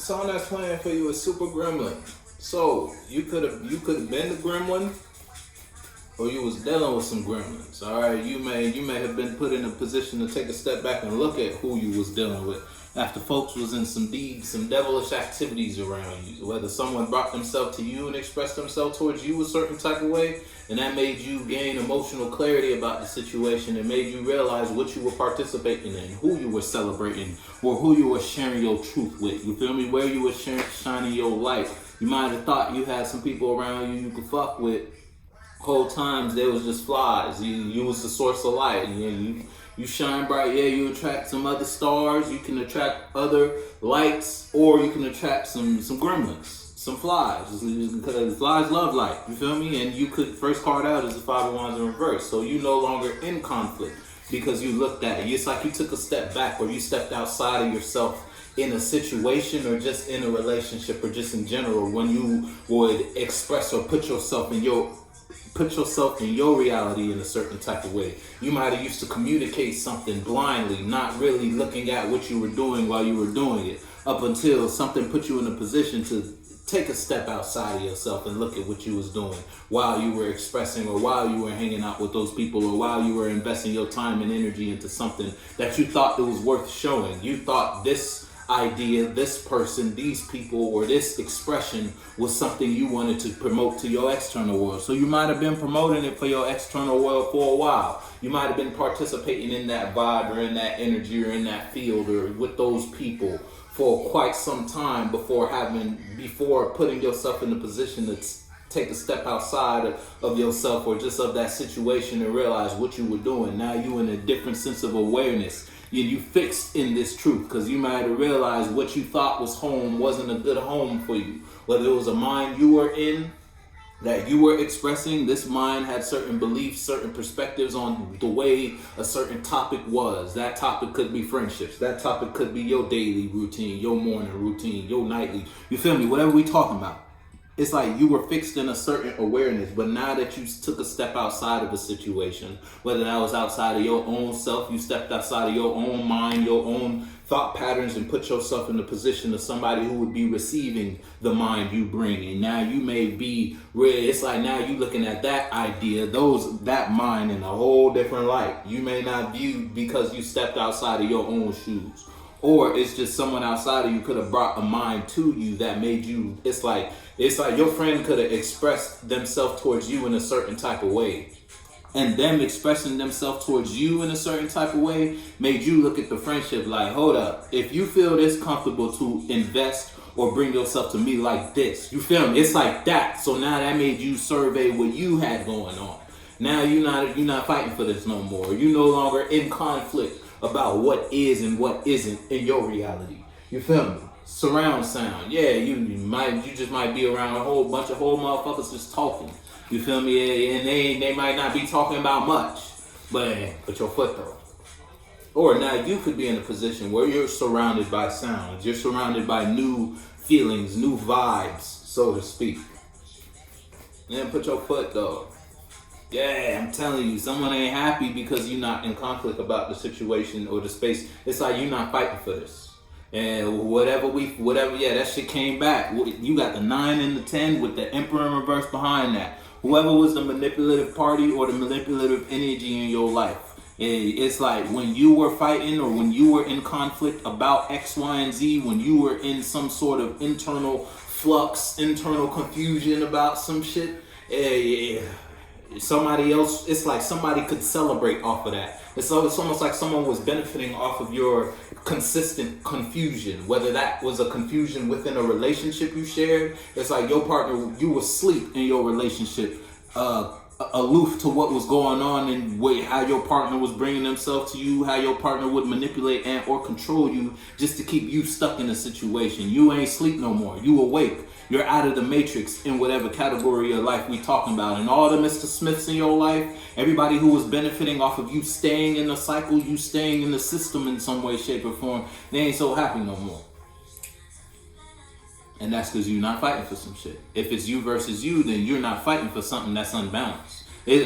someone that's playing for you is super gremlin. So you could have been the gremlin, or you was dealing with some gremlins. All right, you may have been put in a position to take a step back and look at who you was dealing with after folks was in some devilish activities around you. Whether someone brought themselves to you and expressed themselves towards you a certain type of way, and that made you gain emotional clarity about the situation and made you realize what you were participating in, who you were celebrating, or who you were sharing your truth with. You feel me? Where you were shining your light. You might have thought you had some people around you could fuck with. Whole times they was just flies. You was the source of light, and you shine bright. Yeah, you attract some other stars. You can attract other lights, or you can attract some gremlins, some flies. Because flies love light. You feel me? And you could first card out as the Five of Wands in reverse. So you no longer in conflict because you looked at it. It's like you took a step back, or you stepped outside of yourself in a situation, or just in a relationship, or just in general, when you would express or put yourself in your reality in a certain type of way. You might have used to communicate something blindly, not really looking at what you were doing while you were doing it, up until something put you in a position to take a step outside of yourself and look at what you was doing while you were expressing, or while you were hanging out with those people, or while you were investing your time and energy into something that you thought it was worth showing. You thought this idea, this person, these people, or this expression was something you wanted to promote to your external world. So you might have been promoting it for your external world for a while. You might have been participating in that vibe, or in that energy, or in that field, or with those people for quite some time before putting yourself in a position to take a step outside of yourself, or just of that situation, and realize what you were doing. Now you in a different sense of awareness. You fixed in this truth, because you might have realized what you thought was home wasn't a good home for you. Whether it was a mind you were in that you were expressing, this mind had certain beliefs, certain perspectives on the way a certain topic was. That topic could be friendships. That topic could be your daily routine, your morning routine, your nightly. You feel me? Whatever we talking about. It's like you were fixed in a certain awareness, but now that you took a step outside of a situation, whether that was outside of your own self, you stepped outside of your own mind, your own thought patterns, and put yourself in the position of somebody who would be receiving the mind you bring. And now you may be it's like now you looking at that idea, that mind in a whole different light. You may not view because you stepped outside of your own shoes. Or it's just someone outside of you could have brought a mind to you that made you, it's like your friend could have expressed themselves towards you in a certain type of way. And them expressing themselves towards you in a certain type of way made you look at the friendship like, hold up, if you feel this comfortable to invest or bring yourself to me like this, you feel me? It's like that. So now that made you survey what you had going on. Now you're not fighting for this no more. You're no longer in conflict about what is and what isn't in your reality. You feel me? Surround sound. Yeah, you just might be around a whole bunch of whole motherfuckers just talking. You feel me? And they might not be talking about much, but your foot though. Or now you could be in a position where you're surrounded by sounds. You're surrounded by new feelings, new vibes, so to speak. Then put your foot though. Yeah, I'm telling you, someone ain't happy because you're not in conflict about the situation or the space. It's like you're not fighting for this. And whatever, that shit came back. You got the 9 and the 10 with the Emperor in reverse behind that. Whoever was the manipulative party or the manipulative energy in your life. It's like when you were fighting or when you were in conflict about X, Y, and Z, when you were in some sort of internal flux, internal confusion about some shit. Somebody else, it's like somebody could celebrate off of that. It's almost like someone was benefiting off of your consistent confusion, whether that was a confusion within a relationship you shared. It's like your partner, you were asleep in your relationship, aloof to what was going on and how your partner was bringing themselves to you, how your partner would manipulate and or control you just to keep you stuck in a situation. You ain't sleep no more. You awake. You're out of the matrix in whatever category of life we talking about. And all the Mr. Smiths in your life, everybody who was benefiting off of you staying in the cycle, you staying in the system in some way, shape, or form, they ain't so happy no more. And that's because you're not fighting for some shit. If it's you versus you, then you're not fighting for something that's unbalanced.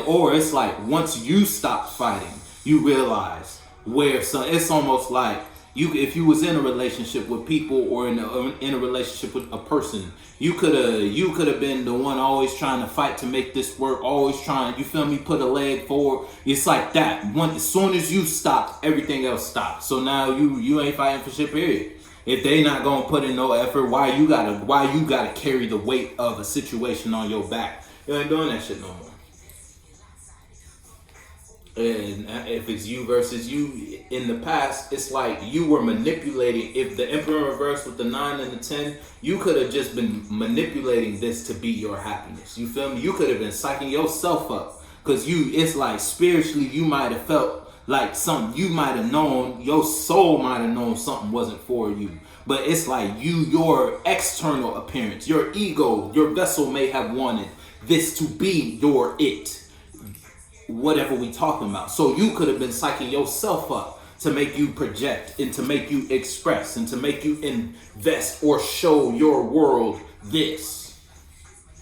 Or it's like once you stop fighting, you realize it's almost like if you was in a relationship with people or in a relationship with a person, you could have been the one always trying to fight to make this work, always trying, you feel me, put a leg forward. It's like that. As soon as you stop, everything else stops. So now you ain't fighting for shit, period. If they not gonna put in no effort, why you gotta carry the weight of a situation on your back? You ain't doing that shit no more. And if it's you versus you in the past, it's like you were manipulating. If the Emperor reversed with the 9 and the 10, you could have just been manipulating this to be your happiness. You feel me? You could have been psyching yourself up, because it's like spiritually you might have felt like something, you might have known, your soul might have known something wasn't for you. But it's like your external appearance, your ego, your vessel may have wanted this to be your it. Whatever we talking about. So you could have been psyching yourself up to make you project and to make you express and to make you invest or show your world this.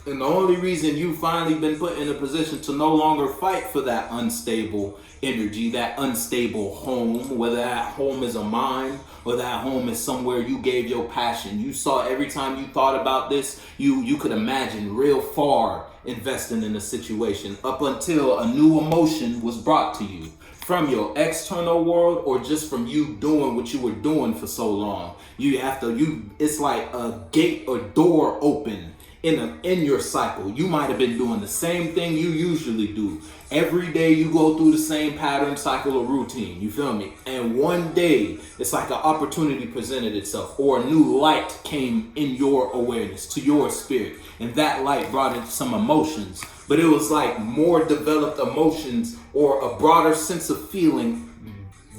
And the only reason you finally been put in a position to no longer fight for that unstable energy, that unstable home, whether that home is a mind or that home is somewhere you gave your passion. You saw every time you thought about this, you could imagine real far investing in a situation up until a new emotion was brought to you from your external world or just from you doing what you were doing for so long. It's like a gate or door open in your cycle. You might have been doing the same thing you usually do. Every day you go through the same pattern, cycle, or routine. You feel me? And one day it's like an opportunity presented itself, or a new light came in your awareness, to your spirit. And that light brought in some emotions. But it was like more developed emotions or a broader sense of feeling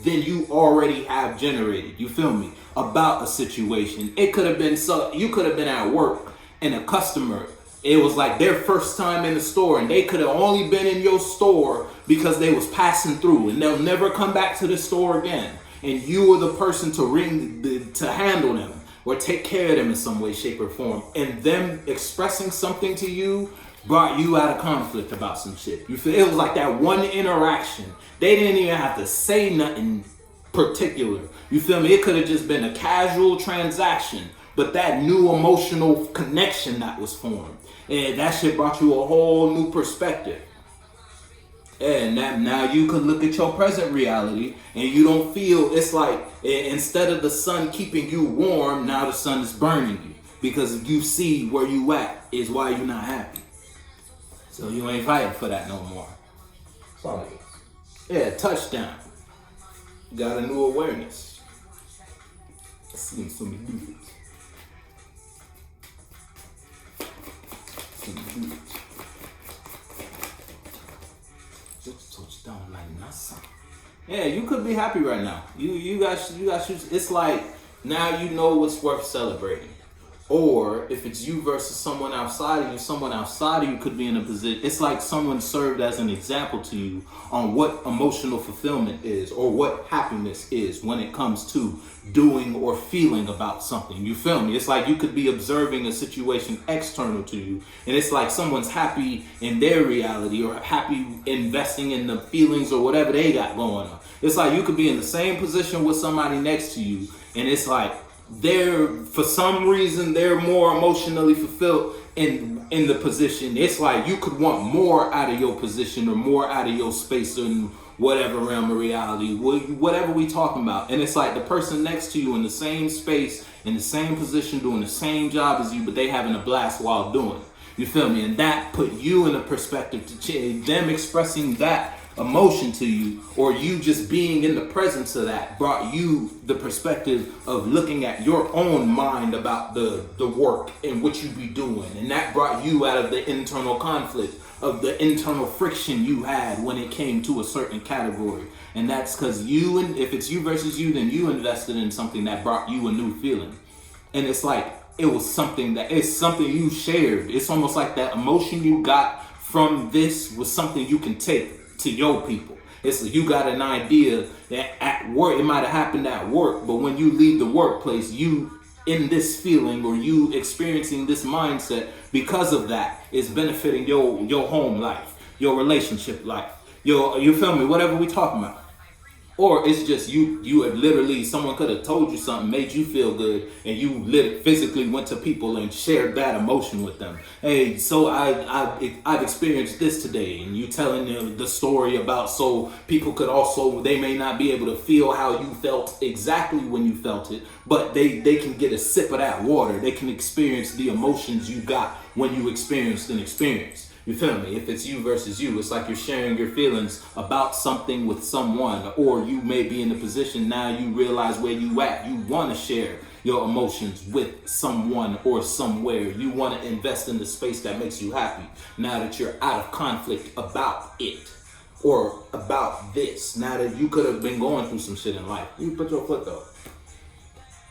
than you already have generated. You feel me? About a situation. It could have been you could have been at work and a customer, it was like their first time in the store, and they could have only been in your store because they was passing through, and they'll never come back to the store again. And you were the person to handle them or take care of them in some way, shape, or form. And them expressing something to you brought you out of conflict about some shit. You feel it was like that one interaction. They didn't even have to say nothing particular. You feel me? It could have just been a casual transaction, but that new emotional connection that was formed, and that shit brought you a whole new perspective. And now you can look at your present reality and you don't feel, it's like instead of the sun keeping you warm, now the sun is burning you, because you see where you at is why you're not happy. So you ain't fighting for that no more. Sorry. Yeah, touchdown. You got a new awareness. Seems to me good. Just touchdown like nothing. Yeah, you could be happy right now. You got. It's like now you know what's worth celebrating. Or if it's you versus someone outside of you could be in a position. It's like someone served as an example to you on what emotional fulfillment is or what happiness is when it comes to doing or feeling about something. You feel me? It's like you could be observing a situation external to you, and it's like someone's happy in their reality or happy investing in the feelings or whatever they got going on. It's like you could be in the same position with somebody next to you, and it's like for some reason they're more emotionally fulfilled in the position. It's like you could want more out of your position or more out of your space in whatever realm of reality, whatever we talking about. And it's like the person next to you in the same space, in the same position, doing the same job as you, but they having a blast while doing it. You feel me? And that put you in a perspective to change. Them expressing that emotion to you, or you just being in the presence of that, brought you the perspective of looking at your own mind about the work and what you be doing. And that brought you out of the internal conflict, of the internal friction you had when it came to a certain category. And that's because if it's you versus you, then you invested in something that brought you a new feeling. And it's like, it's something you shared. It's almost like that emotion you got from this was something you can take to your people. It's like you got an idea that at work, it might have happened at work, but when you leave the workplace, you in this feeling or you experiencing this mindset because of that is benefiting your home life, your relationship life, you feel me, whatever we talking about. Or it's just you have literally, someone could have told you something, made you feel good, and you physically went to people and shared that emotion with them. Hey, so I've experienced this today, and you telling them the story about, so people could also, they may not be able to feel how you felt exactly when you felt it, but they can get a sip of that water. They can experience the emotions you got when you experienced an experience. You feel me? If it's you versus you, it's like you're sharing your feelings about something with someone, or you may be in the position now you realize where you at. You want to share your emotions with someone or somewhere. You want to invest in the space that makes you happy now that you're out of conflict about it or about this. Now that you could have been going through some shit in life. You put your foot though.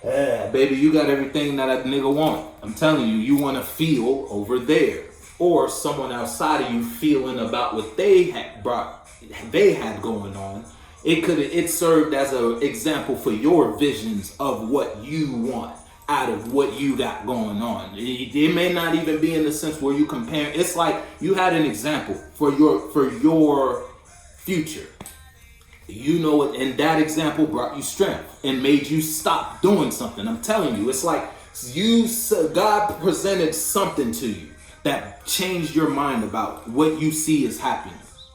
Yeah, baby, you got everything that a nigga want. I'm telling you, you want to feel over there. Or someone outside of you feeling about what they had going on. It served as an example for your visions of what you want out of what you got going on. It may not even be in the sense where you compare. It's like you had an example for your future. You know it, and that example brought you strength and made you stop doing something. I'm telling you, it's like God presented something to you that changed your mind about what you see as happiness.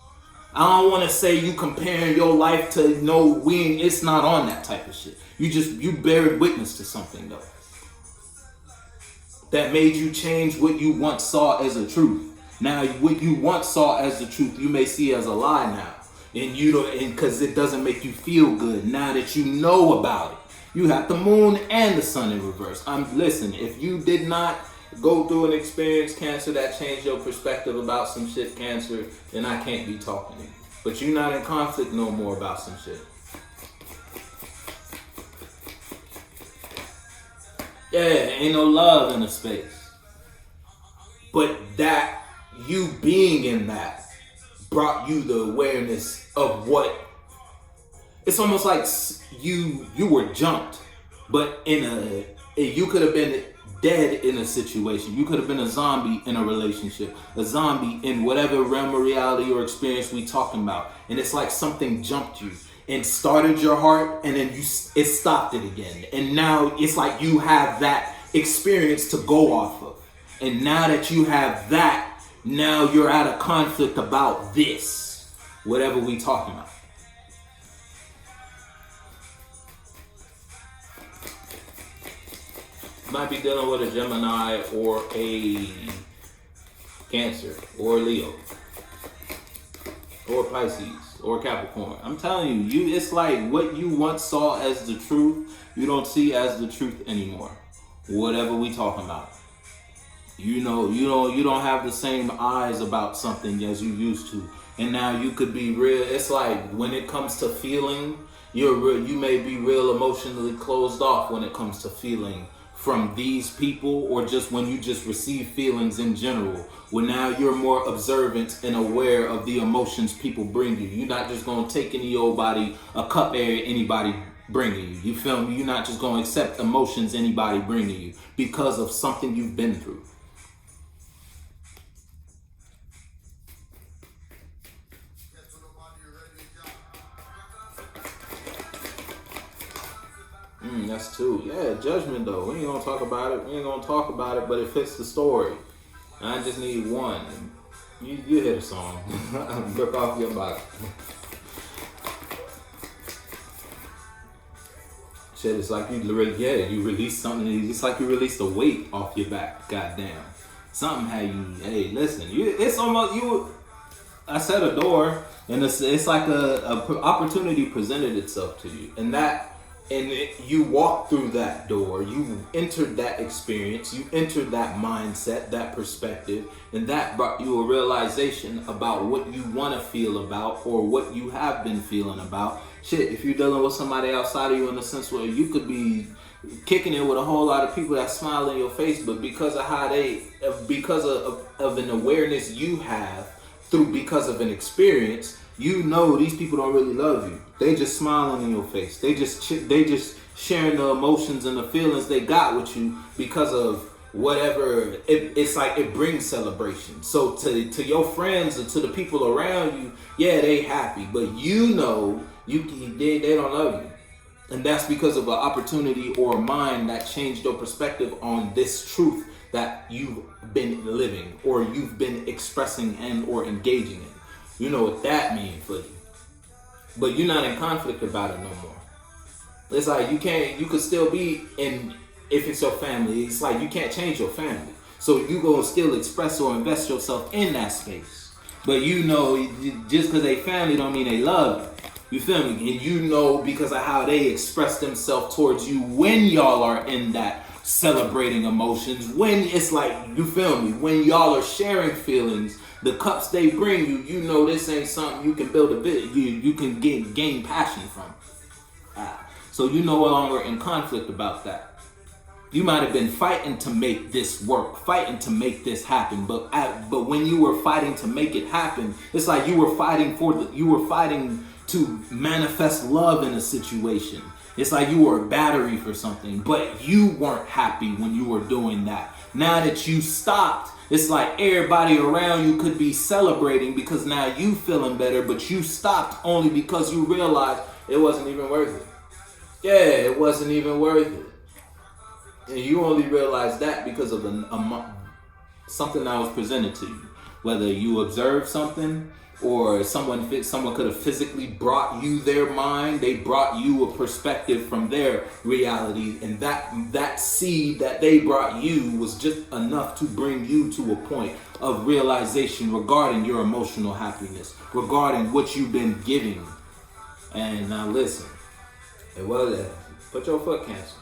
I don't want to say you comparing your life to it's not on that type of shit. You bear witness to something though that made you change what you once saw as a truth. Now what you once saw as the truth, you may see as a lie now. And you don't, and because it doesn't make you feel good now that you know about it. You have the moon and the sun in reverse. Listen, if you did not go through and experience cancer that changed your perspective about some shit, Cancer, then I can't be talking to you. But you're not in conflict no more about some shit. Yeah, ain't no love in the space. But that, you being in that, brought you the awareness of what, it's almost like you were jumped, but you could have been dead in a situation. You could have been a zombie in a relationship, a zombie in whatever realm of reality or experience we talking about. And it's like something jumped you and started your heart, and then it stopped it again. And now it's like you have that experience to go off of. And now that you have that, now you're out of conflict about this, whatever we talking about. Might be dealing with a Gemini or a Cancer or Leo or Pisces or Capricorn. I'm telling you, it's like what you once saw as the truth, you don't see as the truth anymore. Whatever we talking about. You don't have the same eyes about something as you used to. And now you could be real. It's like when it comes to feeling, you may be real emotionally closed off when it comes to feeling from these people, or just when you just receive feelings in general. Well, now you're more observant and aware of the emotions people bring you. You're not just gonna take any old body, a cup of air anybody bringing you. You feel me? You're not just gonna accept emotions anybody bringing you because of something you've been through. That's two. Yeah, judgment though. We ain't gonna talk about it. But it fits the story. And I just need one. You hit a song. Look off your box. Shit, it's like you release something. It's like you released a weight off your back. Goddamn. Something had you. Hey, listen. It's almost you. I said a door, and it's like a opportunity presented itself to you, you walked through that door, you entered that experience, you entered that mindset, that perspective, and that brought you a realization about what you want to feel about or what you have been feeling about. Shit, if you're dealing with somebody outside of you in the sense where you could be kicking it with a whole lot of people that smile in your face, but because of an awareness you have because of an experience, you know these people don't really love you. They just smiling in your face. They just sharing the emotions and the feelings they got with you because of whatever. It's like it brings celebration. So to your friends and to the people around you, yeah, they happy. But you know they don't love you. And that's because of an opportunity or a mind that changed your perspective on this truth that you've been living or you've been expressing and or engaging in. You know what that means for you. But you're not in conflict about it no more. It's like you could still be in, if it's your family, it's like you can't change your family. So you gonna still express or invest yourself in that space. But you know, just because they family don't mean they love you. You feel me? And you know because of how they express themselves towards you when y'all are in that celebrating emotions. When it's like, you feel me? When y'all are sharing feelings, the cups they bring you, you know this ain't something you can build a bit. You can gain passion from. So you're no longer in conflict about that. You might have been fighting to make this work, fighting to make this happen, but when you were fighting to make it happen, it's like you were fighting to manifest love in a situation. It's like you were a battery for something, but you weren't happy when you were doing that. Now that you stopped, it's like everybody around you could be celebrating because now you feeling better, but you stopped only because you realized it wasn't even worth it. Yeah, it wasn't even worth it. And you only realize that because of something that was presented to you. Whether you observed something or someone could have physically brought you their mind. They brought you a perspective from their reality. And that seed that they brought you was just enough to bring you to a point of realization regarding your emotional happiness, regarding what you've been giving. And now listen, it was put your foot cancer.